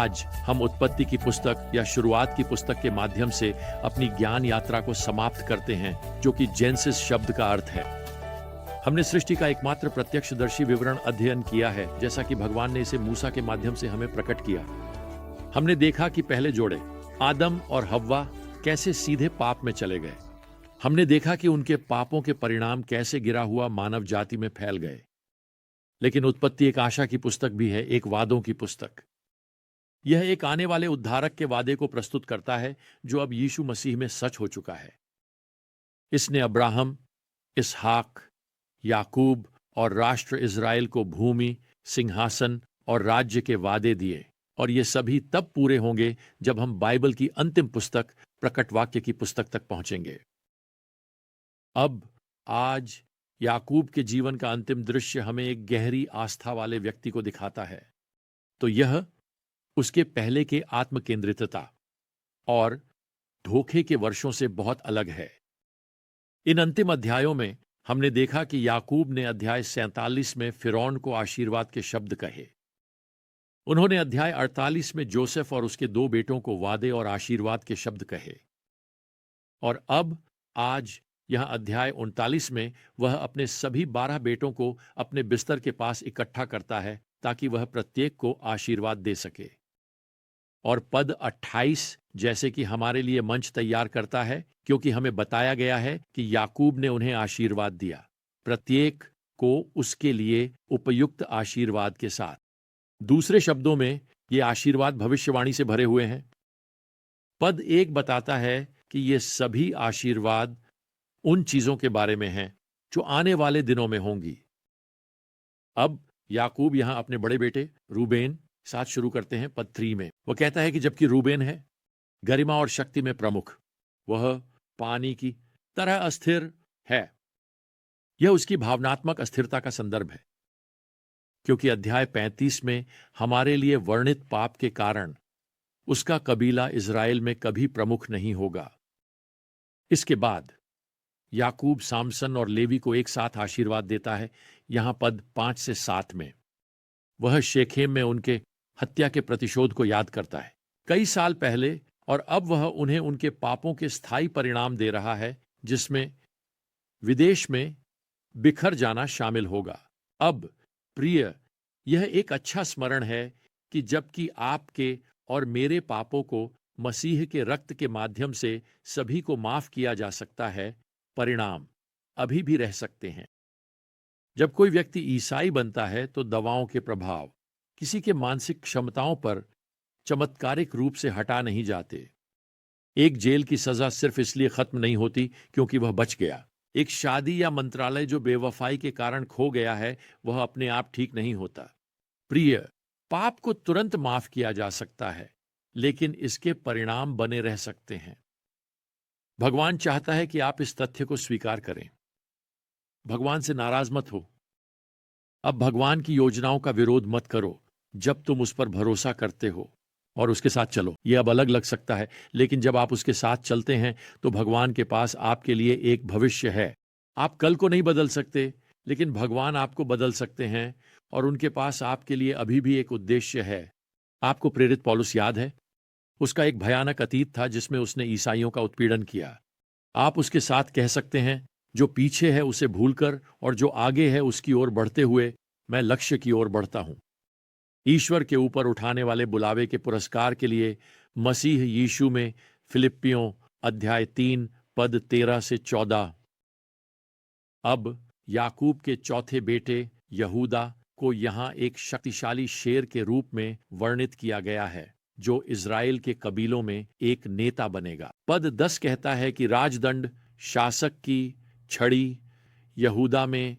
आज हम उत्पत्ति की पुस्तक या शुरुआत की पुस्तक के माध्यम से अपनी ज्ञान यात्रा को समाप्त करते हैं, जो कि जेनेसिस शब्द का अर्थ है। हमने सृष्टि का एकमात्र प्रत्यक्षदर्शी विवरण अध्ययन किया है, जैसा कि भगवान ने इसे मूसा के माध्यम से हमें प्रकट किया। हमने देखा कि पहले जोड़े आदम और हव्वा कैसे सीधे पाप में चले गए। हमने देखा कि उनके पापों के परिणाम कैसे गिरा हुआ मानव जाति में फैल गए। लेकिन उत्पत्ति एक आशा की पुस्तक भी है, एक वादों की पुस्तक। यह एक आने वाले उद्धारक के वादे को प्रस्तुत करता है, जो अब यीशु मसीह में सच हो चुका है। इसने अब्राहम, इसहाक, याकूब और राष्ट्र इज़राइल को भूमि, सिंहासन और राज्य के वादे दिए, और ये सभी तब पूरे होंगे जब हम बाइबल की अंतिम पुस्तक प्रकट वाक्य की पुस्तक तक पहुंचेंगे। अब आज याकूब के जीवन का अंतिम दृश्य हमें एक गहरी आस्था वाले व्यक्ति को दिखाता है। तो यह उसके पहले के आत्मकेंद्रितता और धोखे के वर्षों से बहुत अलग है। इन अंतिम अध्यायों में हमने देखा कि याकूब ने अध्याय 47 में फिरौन को आशीर्वाद के शब्द कहे। उन्होंने अध्याय 48 में जोसेफ और उसके 2 बेटों को वादे और आशीर्वाद के शब्द कहे। और अब आज यहां अध्याय 39 में वह अपने सभी 12 बेटों को अपने बिस्तर के पास इकट्ठा करता है, ताकि वह प्रत्येक को आशीर्वाद दे सके। और पद 28 जैसे कि हमारे लिए मंच तैयार करता है, क्योंकि हमें बताया गया है कि याकूब ने उन्हें आशीर्वाद दिया, प्रत्येक को उसके लिए उपयुक्त आशीर्वाद के साथ। दूसरे शब्दों में ये आशीर्वाद भविष्यवाणी से भरे हुए हैं। पद 1 बताता है कि ये सभी आशीर्वाद उन चीजों के बारे में हैं जो आने वाले दिनों में होंगी। अब याकूब यहां अपने बड़े बेटे रूबेन साथ शुरू करते हैं। पद 3 में वह कहता है कि जबकि रूबेन है गरिमा और शक्ति में प्रमुख, वह पानी की तरह अस्थिर है। यह उसकी भावनात्मक अस्थिरता का संदर्भ है, क्योंकि अध्याय 35 में हमारे लिए वर्णित पाप के कारण उसका कबीला इज़राइल में कभी प्रमुख नहीं होगा। इसके बाद याकूब सामसन और लेवी को एक साथ आशीर्वाद देता है। यहां पद 5 से 7 में वह शेखेम में उनके हत्या के प्रतिशोध को याद करता है, कई साल पहले, और अब वह उन्हें उनके पापों के स्थायी परिणाम दे रहा है, जिसमें विदेश में बिखर जाना शामिल होगा। अब प्रिय, यह एक अच्छा स्मरण है कि जबकि आपके और मेरे पापों को मसीह के रक्त के माध्यम से सभी को माफ किया जा सकता है, परिणाम अभी भी रह सकते हैं। जब कोई व्यक्ति ईसाई बनता है तो दवाओं के प्रभाव किसी के मानसिक क्षमताओं पर चमत्कारिक रूप से हटा नहीं जाते। एक जेल की सजा सिर्फ इसलिए खत्म नहीं होती क्योंकि वह बच गया। एक शादी या मंत्रालय जो बेवफाई के कारण खो गया है, वह अपने आप ठीक नहीं होता। प्रिय, पाप को तुरंत माफ किया जा सकता है, लेकिन इसके परिणाम बने रह सकते हैं। भगवान चाहता है कि आप इस तथ्य को स्वीकार करें। भगवान से नाराज मत हो। अब भगवान की योजनाओं का विरोध मत करो जब तुम उस पर भरोसा करते हो और उसके साथ चलो। यह अब अलग लग सकता है, लेकिन जब आप उसके साथ चलते हैं तो भगवान के पास आपके लिए एक भविष्य है। आप कल को नहीं बदल सकते, लेकिन भगवान आपको बदल सकते हैं, और उनके पास आपके लिए अभी भी एक उद्देश्य है। आपको प्रेरित पौलुस याद है? उसका एक भयानक अतीत था जिसमें उसने ईसाइयों का उत्पीड़न किया। आप उसके साथ कह सकते हैं, जो पीछे है उसे भूलकर और जो आगे है उसकी ओर बढ़ते हुए मैं लक्ष्य की ओर बढ़ता हूं। ईश्वर के ऊपर उठाने वाले बुलावे के पुरस्कार के लिए मसीह यीशु में। फिलिप्पियों अध्याय 3 पद 13 से 14। अब याकूब के चौथे बेटे यहूदा को यहां एक शक्तिशाली शेर के रूप में वर्णित किया गया है, जो इज़राइल के कबीलों में एक नेता बनेगा। पद 10 कहता है कि राजदंड शासक की छड़ी यहूदा में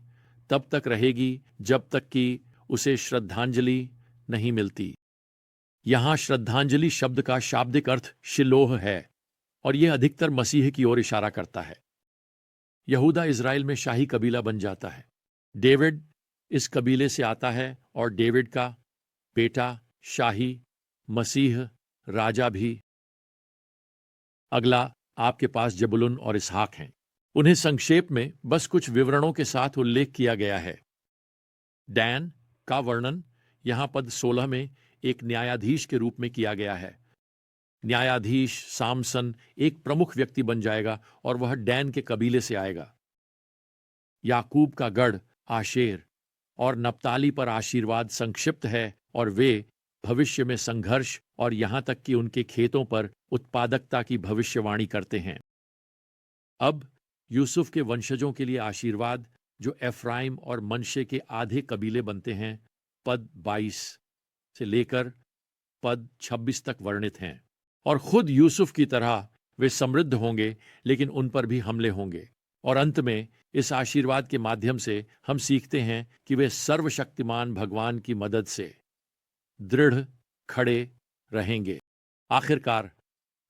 तब तक रहेगी जब तक कि उसे श्रद्धांजलि नहीं मिलती। यहां श्रद्धांजलि शब्द का शाब्दिक अर्थ शिलोह है, और यह अधिकतर मसीह की ओर इशारा करता है। यहूदा इज़राइल में शाही कबीला बन जाता है। डेविड इस कबीले से आता है, और डेविड का बेटा शाही मसीह राजा भी। अगला आपके पास जबुलून और इसहाक हैं। उन्हें संक्षेप में बस कुछ विवरणों के साथ उल्लेख किया गया है। डैन का वर्णन यहां पद 16 में एक न्यायाधीश के रूप में किया गया है। न्यायाधीश सामसन एक प्रमुख व्यक्ति बन जाएगा और वह डैन के कबीले से आएगा। याकूब का गढ़ आशेर और नप्ताली पर आशीर्वाद संक्षिप्त है और वे भविष्य में संघर्ष और यहां तक कि उनके खेतों पर उत्पादकता की भविष्यवाणी करते हैं। अब यूसुफ के वंशजों के लिए आशीर्वाद जो एफ्राइम और मनशे के आधे कबीले बनते हैं, पद 22 से लेकर पद 26 तक वर्णित हैं। और खुद यूसुफ की तरह वे समृद्ध होंगे, लेकिन उन पर भी हमले होंगे। और अंत में इस आशीर्वाद के माध्यम से हम सीखते हैं कि वे सर्वशक्तिमान भगवान की मदद से दृढ़ खड़े रहेंगे। आखिरकार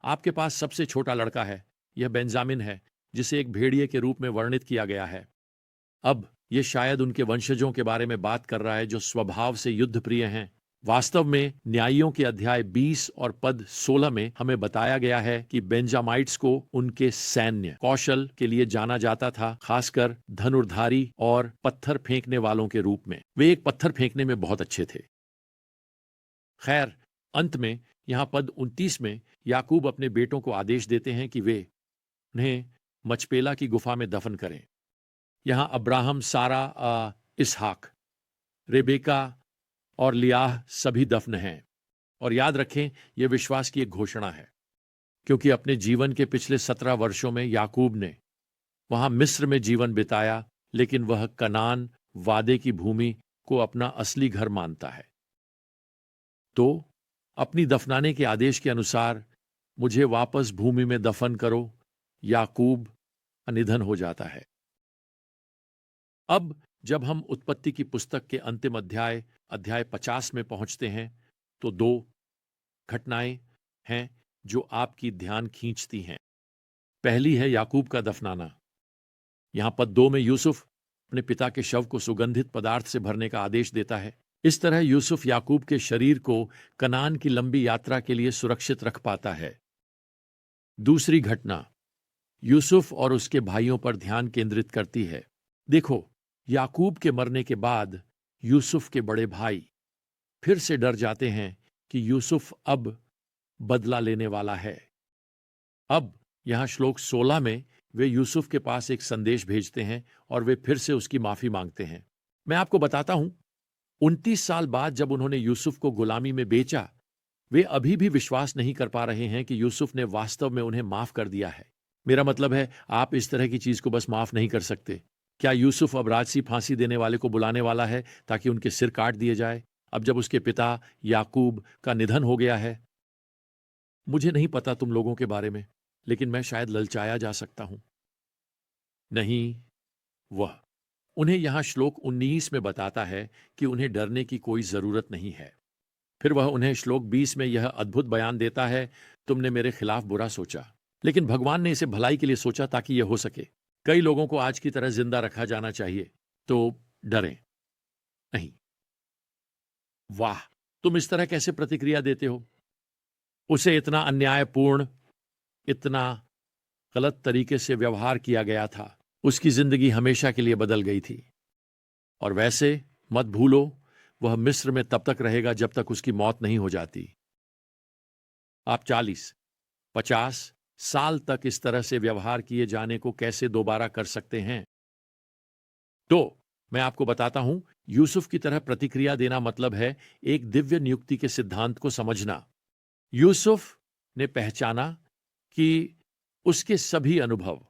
आपके पास सबसे छोटा लड़का है, यह बेंजामिन है, जिसे एक भेड़िए के रूप में वर्णित किया गया है। अब यह शायद उनके वंशजों के बारे में बात कर रहा है जो स्वभाव से युद्ध प्रिय हैं। वास्तव में न्यायियों के अध्याय 20 और पद 16 में हमें बताया गया है कि बेंजामाइट्स को उनके सैन्य कौशल के लिए जाना जाता था, खासकर धनुर्धारी और पत्थर फेंकने वालों के रूप में। वे एक पत्थर फेंकने में बहुत अच्छे थे। खैर, अंत में यहां पद 29 में याकूब अपने बेटों को आदेश देते हैं कि वे उन्हें मचपेला की गुफा में दफन करें। यहां अब्राहम, सारा, इसहाक, रेबेका और लियाह सभी दफन हैं। और याद रखें, यह विश्वास की एक घोषणा है, क्योंकि अपने जीवन के पिछले 17 वर्षों में याकूब ने वहां मिस्र में जीवन बिताया, लेकिन वह कनान वादे की भूमि को अपना असली घर मानता है। तो अपनी दफनाने के आदेश के अनुसार मुझे वापस भूमि में दफन करो, याकूब निधन हो जाता है। अब जब हम उत्पत्ति की पुस्तक के अंतिम अध्याय 50 में पहुंचते हैं, तो 2 घटनाएं हैं जो आपकी ध्यान खींचती हैं। पहली है याकूब का दफनाना। यहां पद 2 में यूसुफ अपने पिता के शव को सुगंधित पदार्थ से भरने का आदेश देता है। इस तरह यूसुफ याकूब के शरीर को कनान की लंबी यात्रा के लिए सुरक्षित रख पाता है। दूसरी घटना यूसुफ और उसके भाइयों पर ध्यान केंद्रित करती है। देखो, याकूब के मरने के बाद यूसुफ के बड़े भाई फिर से डर जाते हैं कि यूसुफ अब बदला लेने वाला है। अब यहां श्लोक 16 में वे यूसुफ के पास एक संदेश भेजते हैं और वे फिर से उसकी माफी मांगते हैं। मैं आपको बताता हूं, 29 साल बाद जब उन्होंने यूसुफ को गुलामी में बेचा, वे अभी भी विश्वास नहीं कर पा रहे हैं कि यूसुफ ने वास्तव में उन्हें माफ कर दिया है। मेरा मतलब है, आप इस तरह की चीज को बस माफ नहीं कर सकते। क्या यूसुफ अब राजसी फांसी देने वाले को बुलाने वाला है ताकि उनके सिर काट दिए जाए, अब जब उसके पिता याकूब का निधन हो गया है? मुझे नहीं पता तुम लोगों के बारे में, लेकिन मैं शायद ललचाया जा सकता हूं। नहीं, वह उन्हें यहां श्लोक 19 में बताता है कि उन्हें डरने की कोई जरूरत नहीं है। फिर वह उन्हें श्लोक 20 में यह अद्भुत बयान देता है, तुमने मेरे खिलाफ बुरा सोचा, लेकिन भगवान ने इसे भलाई के लिए सोचा ताकि यह हो सके। कई लोगों को आज की तरह जिंदा रखा जाना चाहिए, तो डरें नहीं। वाह, तुम इस तरह कैसे प्रतिक्रिया देते हो? उसे इतना अन्यायपूर्ण, इतना गलत तरीके से व्यवहार किया गया था। उसकी जिंदगी हमेशा के लिए बदल गई थी। और वैसे मत भूलो, वह मिस्र में तब तक रहेगा जब तक उसकी मौत नहीं हो जाती। आप 40-50 साल तक इस तरह से व्यवहार किए जाने को कैसे दोबारा कर सकते हैं? तो मैं आपको बताता हूं, यूसुफ की तरह प्रतिक्रिया देना मतलब है एक दिव्य नियुक्ति के सिद्धांत को समझना। यूसुफ ने पहचाना कि उसके सभी अनुभव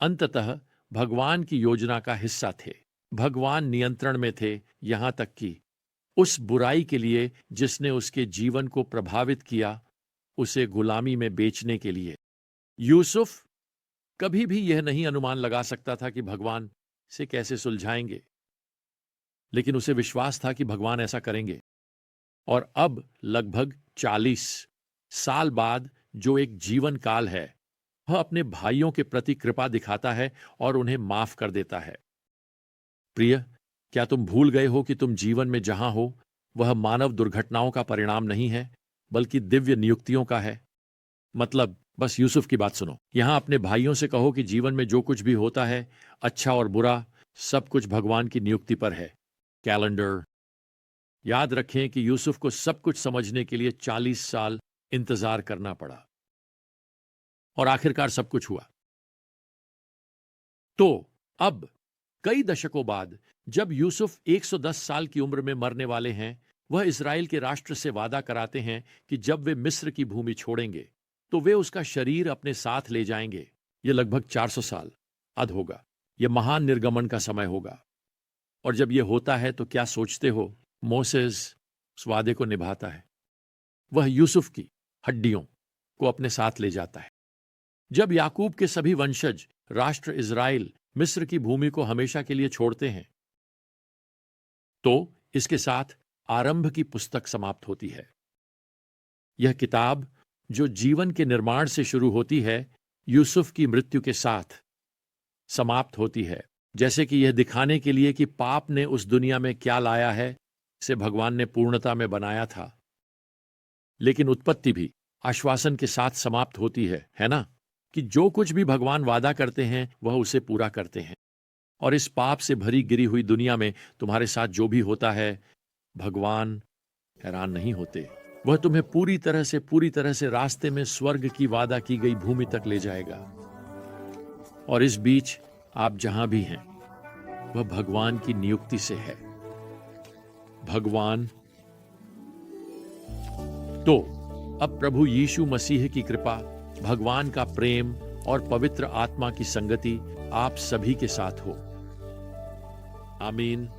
अंततः भगवान की योजना का हिस्सा थे। भगवान नियंत्रण में थे, यहां तक कि उस बुराई के लिए जिसने उसके जीवन को प्रभावित किया, उसे गुलामी में बेचने के लिए। यूसुफ कभी भी यह नहीं अनुमान लगा सकता था कि भगवान इसे कैसे सुलझाएंगे, लेकिन उसे विश्वास था कि भगवान ऐसा करेंगे। और अब लगभग 40 साल बाद जो एक जीवन काल है, वह अपने भाइयों के प्रति कृपा दिखाता है और उन्हें माफ कर देता है। प्रिय, क्या तुम भूल गए हो कि तुम जीवन में जहां हो वह मानव दुर्घटनाओं का परिणाम नहीं है, बल्कि दिव्य नियुक्तियों का है? मतलब, बस यूसुफ की बात सुनो। यहां अपने भाइयों से कहो कि जीवन में जो कुछ भी होता है, अच्छा और बुरा, सब कुछ भगवान की नियुक्ति पर है। कैलेंडर याद रखें कि यूसुफ को सब कुछ समझने के लिए 40 साल इंतजार करना पड़ा और आखिरकार सब कुछ हुआ। तो अब कई दशकों बाद जब यूसुफ 110 साल की उम्र में मरने वाले हैं, वह इज़राइल के राष्ट्र से वादा कराते हैं कि जब वे मिस्र की भूमि छोड़ेंगे तो वे उसका शरीर अपने साथ ले जाएंगे। यह लगभग 400 साल बाद होगा। यह महान निर्गमन का समय होगा। और जब यह होता है तो क्या सोचते हो? मोसेस उस वादे को निभाता है। वह यूसुफ की हड्डियों को अपने साथ ले जाता है। जब याकूब के सभी वंशज राष्ट्र इज़राइल मिस्र की भूमि को हमेशा के लिए छोड़ते हैं, तो इसके साथ आरंभ की पुस्तक समाप्त होती है। यह किताब जो जीवन के निर्माण से शुरू होती है, यूसुफ की मृत्यु के साथ समाप्त होती है, जैसे कि यह दिखाने के लिए कि पाप ने उस दुनिया में क्या लाया है, इसे भगवान ने पूर्णता में बनाया था। लेकिन उत्पत्ति भी आश्वासन के साथ समाप्त होती है ना? कि जो कुछ भी भगवान वादा करते हैं वह उसे पूरा करते हैं। और इस पाप से भरी गिरी हुई दुनिया में तुम्हारे साथ जो भी होता है, भगवान हैरान नहीं होते। वह तुम्हें पूरी तरह से रास्ते में स्वर्ग की वादा की गई भूमि तक ले जाएगा। और इस बीच आप जहां भी हैं, वह भगवान की नियुक्ति से है। भगवान तो अब प्रभु यीशु मसीह की कृपा, भगवान का प्रेम और पवित्र आत्मा की संगति आप सभी के साथ हो। आमीन।